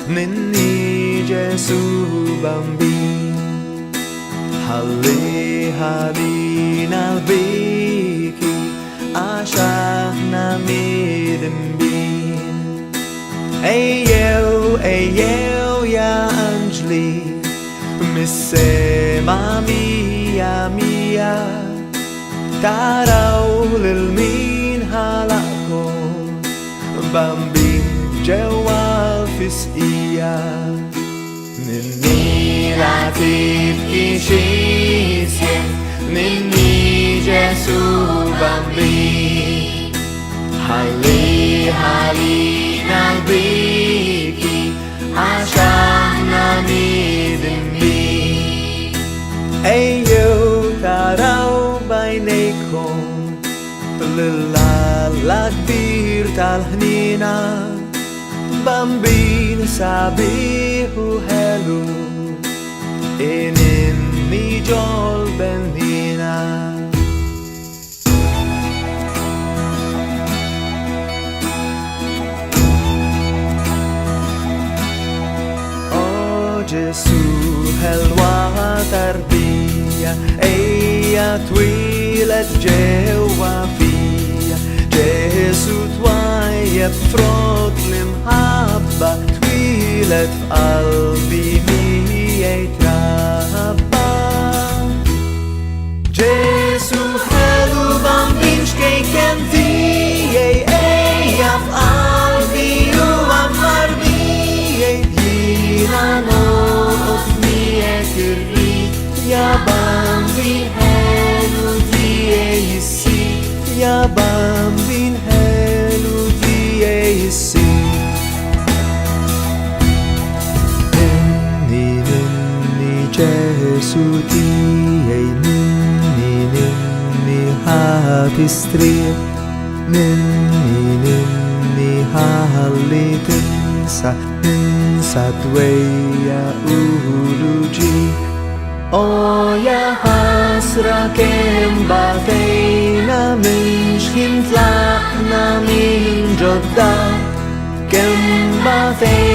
Ninni Gesù bambin Halli halina biki Ashana midimbin Eyeu ya Anjli Missema mia Taraw lilmin halako Bambin jawal fis'iya Ninni latif kishisyen Ninni Gesù bambin Halli nalbiki Ashana midimbi Eyo taraw bainaykom Lilaladbir talhnina Bambin sabihu hello Ininni jol benhina Gesù helwa tarbia Eya twilet jewa fia Gesù twaya frot limhabba Twilet qalbi miya trabba Gesù helu bambin shkejken tijej Eja f'qalbi u ammar bijej Jina Ya bambin helu diejsi Ya bambin helu diejsi Ninni Gesù diej Ninni hatistria Ninni hallitinsa Ninsa dweya uluji O ya hasra kem bateina minsh hintla na min jodda kem bateina